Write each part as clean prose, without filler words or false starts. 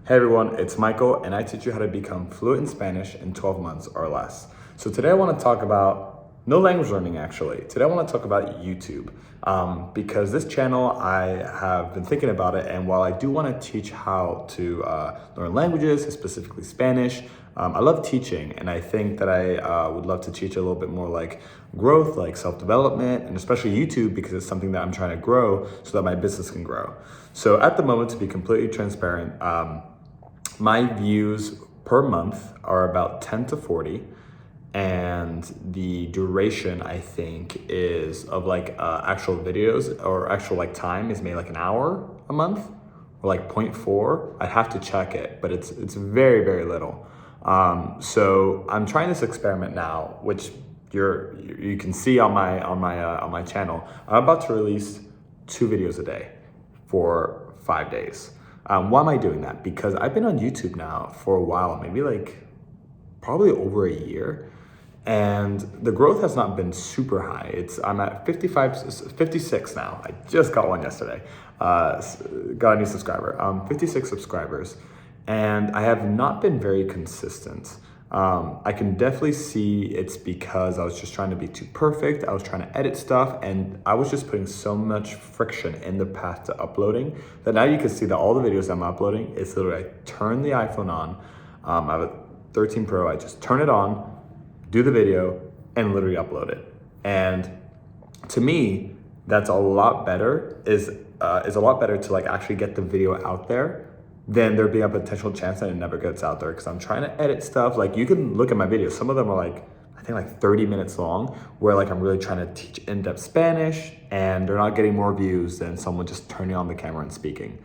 Hey everyone, it's Michael and I teach you how to become fluent in Spanish in 12 months or less. So today I want to talk about no language learning actually. Today I want to talk about YouTube because this channel I have been thinking about it, and while I do want to teach how to learn languages, specifically Spanish, I love teaching, and I think that I would love to teach a little bit more like growth, like self-development, and especially YouTube because it's something that I'm trying to grow so that my business can grow. So at the moment, to be completely transparent, my views per month are about 10 to 40, and the duration I think is of like actual videos or actual like time is maybe like an hour a month or like zero point 0.4. I'd have to check it, but it's very, very little. So I'm trying this experiment now, which you can see on my channel. I'm about to release 2 videos a day for 5 days. Why am I doing that? Because I've been on YouTube now for a while, maybe like probably over a year, and the growth has not been super high. I'm at 56 now. I just got one yesterday. Got a new subscriber. 56 subscribers, and I have not been very consistent. I can definitely see it's because I was just trying to be too perfect. I was trying to edit stuff, and I was just putting so much friction in the path to uploading that now you can see that all the videos I'm uploading, it's literally I turn the iPhone on. I have a 13 Pro. I just turn it on, do the video, and literally upload it. And to me, that's a lot better. Is a lot better to like actually get the video out there then there'd be a potential chance that it never gets out there, because I'm trying to edit stuff. Like, you can look at my videos. Some of them are like, I think like 30 minutes long, where like I'm really trying to teach in-depth Spanish, and they're not getting more views than someone just turning on the camera and speaking.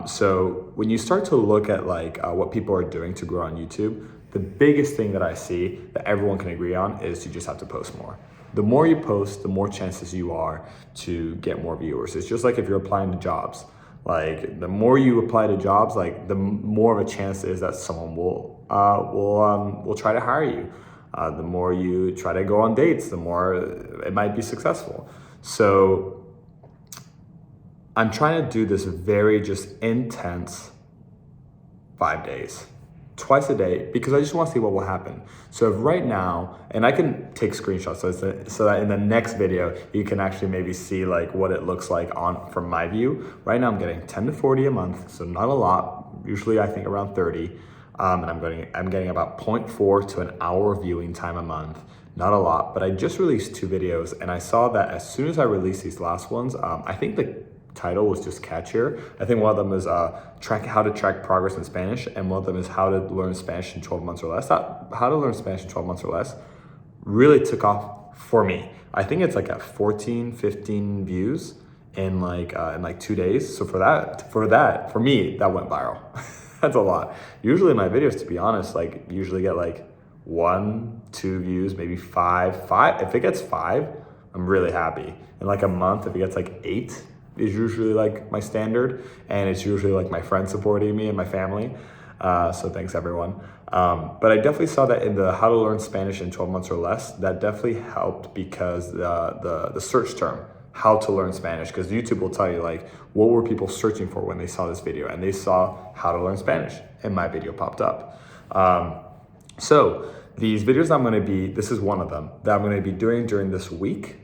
So when you start to look at like what people are doing to grow on YouTube, the biggest thing that I see that everyone can agree on is you just have to post more. The more you post, the more chances you are to get more viewers. It's just like if you're applying to jobs. Like, the more you apply to jobs, like the more of a chance is that someone will try to hire you. The more you try to go on dates, the more it might be successful. So I'm trying to do this very just intense 5 days, twice a day, because I just want to see what will happen. So if right now, and I can take screenshots so that in the next video, you can actually maybe see like what it looks like from my view. Right now I'm getting 10 to 40 a month, so not a lot. Usually I think around 30. And I'm getting about 0.4 to an hour viewing time a month. Not a lot, but I just released 2 videos, and I saw that as soon as I released these last ones, I think the title was just catchier. I think one of them is how to track progress in Spanish, and one of them is how to learn Spanish in 12 months or less. That how to learn Spanish in 12 months or less really took off for me. I think it's like at 14, 15 views in like 2 days. So for me, that went viral. That's a lot. Usually my videos, to be honest, like usually get like 1, 2 views, maybe 5. If it gets 5, I'm really happy. In like a month, if it gets like 8, is usually like my standard, and it's usually like my friends supporting me and my family. So thanks everyone. But I definitely saw that in the how to learn Spanish in 12 months or less, that definitely helped, because the search term, how to learn Spanish, because YouTube will tell you like what were people searching for when they saw this video, and they saw how to learn Spanish, and my video popped up. So these videos this is one of them that I'm gonna be doing during this week,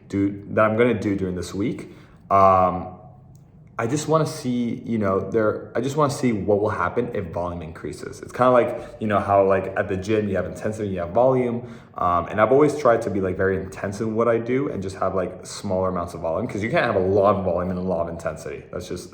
I just want to see, I just want to see what will happen if volume increases. It's kind of like, how like at the gym, you have intensity, you have volume. And I've always tried to be like very intense in what I do and just have like smaller amounts of volume, because you can't have a lot of volume and a lot of intensity. That's just,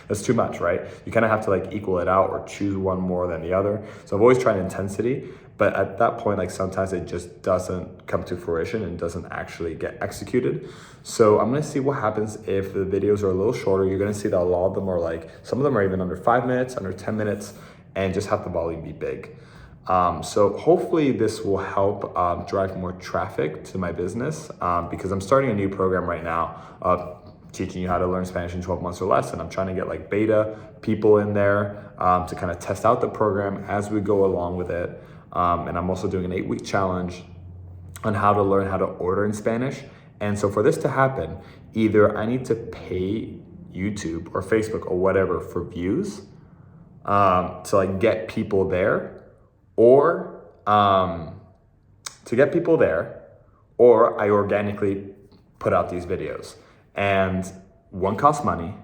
that's too much, right? You kind of have to like equal it out or choose one more than the other. So I've always tried intensity, but at that point, like sometimes it just doesn't come to fruition and doesn't actually get executed. So I'm gonna see what happens if the videos are a little shorter. You're gonna see that a lot of them are like, some of them are even under 5 minutes, under 10 minutes, and just have the volume be big. So hopefully this will help drive more traffic to my business, because I'm starting a new program right now, teaching you how to learn Spanish in 12 months or less. And I'm trying to get like beta people in there to kind of test out the program as we go along with it. And I'm also doing an 8-week challenge on how to learn how to order in Spanish. And so for this to happen, either I need to pay YouTube or Facebook or whatever for views, to like get people there, or to get people there, or I organically put out these videos. And one costs money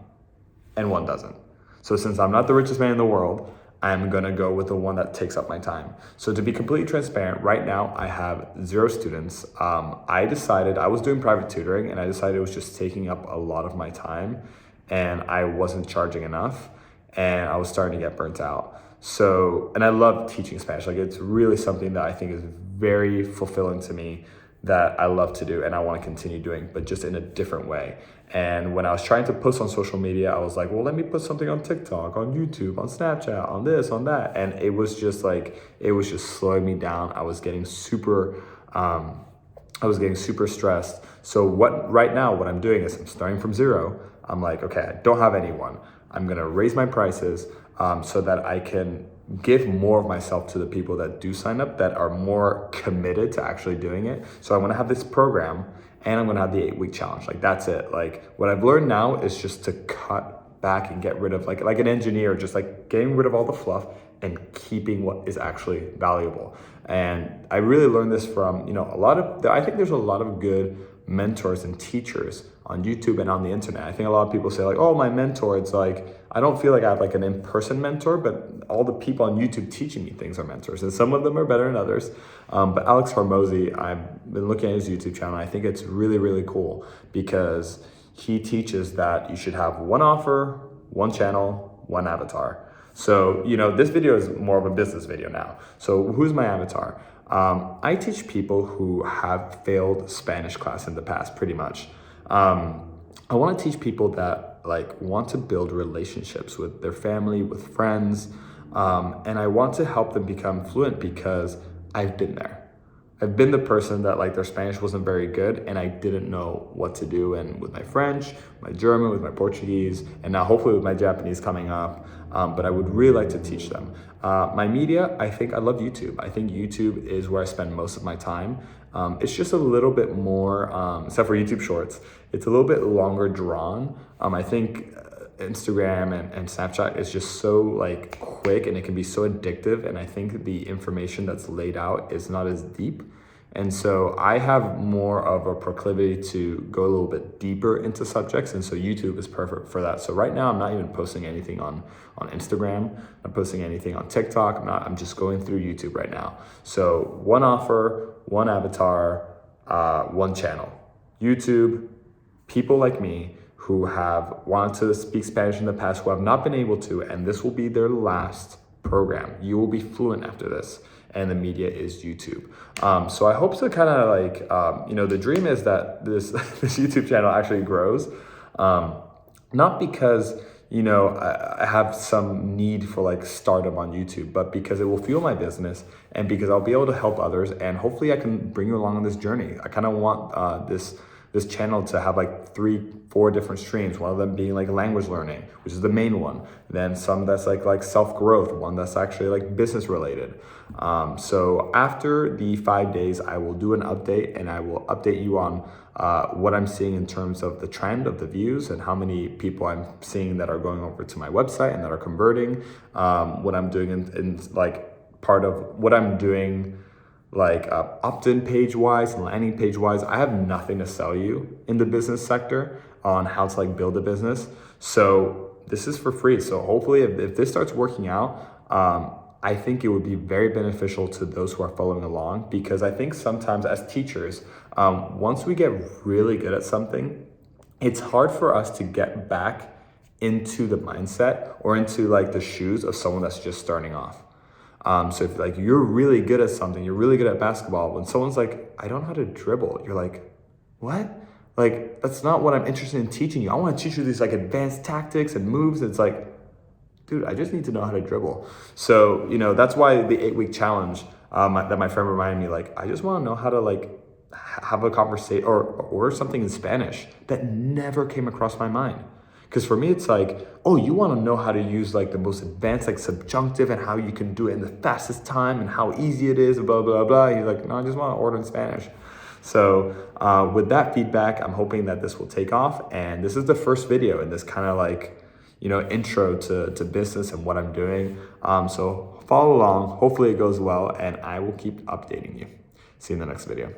and one doesn't. So since I'm not the richest man in the world, I'm gonna go with the one that takes up my time. So to be completely transparent, right now I have 0 students. I decided, I was doing private tutoring and I decided it was just taking up a lot of my time and I wasn't charging enough and I was starting to get burnt out. So, and I love teaching Spanish. Like it's really something that I think is very fulfilling to me, that I love to do and I want to continue doing, but just in a different way. And when I was trying to post on social media, I was like, well, let me put something on TikTok, on YouTube, on Snapchat, on this, on that. And it was just slowing me down. I was getting super stressed. So right now, what I'm doing is I'm starting from 0. I'm like, okay, I don't have anyone. I'm gonna raise my prices so that I can give more of myself to the people that do sign up, that are more committed to actually doing it. So I wanna have this program and I'm gonna have the 8-week challenge. Like that's it. Like what I've learned now is just to cut back and get rid of like an engineer, just like getting rid of all the fluff and keeping what is actually valuable. And I really learned this from, I think there's a lot of good mentors and teachers on YouTube and on the internet. I think a lot of people say like, oh, my mentor, it's like, I don't feel like I have like an in-person mentor, but all the people on YouTube teaching me things are mentors, and some of them are better than others. But Alex Hormozy, I've been looking at his YouTube channel. I think it's really, really cool because he teaches that you should have one offer, one channel, one avatar. So, this video is more of a business video now. So who's my avatar? I teach people who have failed Spanish class in the past, pretty much. I want to teach people that like want to build relationships with their family, with friends, and I want to help them become fluent because I've been there. I've been the person that like their Spanish wasn't very good and I didn't know what to do. And with my French, my German, with my Portuguese, and now hopefully with my Japanese coming up, but I would really like to teach them. My media, I think I love YouTube. I think YouTube is where I spend most of my time. It's just a little bit more, except for YouTube Shorts, it's a little bit longer drawn. I think Instagram and Snapchat is just so like quick and it can be so addictive, and I think the information that's laid out is not as deep. And so I have more of a proclivity to go a little bit deeper into subjects, and so YouTube is perfect for that. So right now I'm not even posting anything on Instagram, I'm not posting anything on TikTok, I'm just going through YouTube right now. So one offer, one avatar, one channel. YouTube, people like me who have wanted to speak Spanish in the past, who have not been able to, and this will be their last program. You will be fluent after this, and the media is YouTube. So I hope to kind of like, the dream is that this YouTube channel actually grows, not because, I have some need for like stardom on YouTube, but because it will fuel my business and because I'll be able to help others, and hopefully I can bring you along on this journey. I kind of want this channel to have like 3-4 different streams, one of them being like language learning, which is the main one. Then some that's like self-growth, one that's actually like business related. So after the 5 days, I will do an update and I will update you on what I'm seeing in terms of the trend of the views and how many people I'm seeing that are going over to my website and that are converting, what I'm doing in like part of what I'm doing, like opt-in page-wise and landing page-wise. I have nothing to sell you in the business sector on how to like build a business. So this is for free. So hopefully if this starts working out, I think it would be very beneficial to those who are following along, because I think sometimes as teachers, once we get really good at something, it's hard for us to get back into the mindset or into like the shoes of someone that's just starting off. So if like you're really good at something, you're really good at basketball, when someone's like, I don't know how to dribble, you're like, what? Like, that's not what I'm interested in teaching you. I want to teach you these like advanced tactics and moves. It's like, dude, I just need to know how to dribble. So, that's why the 8-week challenge that my friend reminded me, like, I just want to know how to like have a conversation or order something in Spanish that never came across my mind. Because for me, it's like, oh, you want to know how to use like the most advanced like subjunctive and how you can do it in the fastest time and how easy it is, blah, blah, blah. You're like, no, I just want to order in Spanish. So with that feedback, I'm hoping that this will take off. And this is the first video in this kind of like, intro to business and what I'm doing. So follow along. Hopefully it goes well, and I will keep updating you. See you in the next video.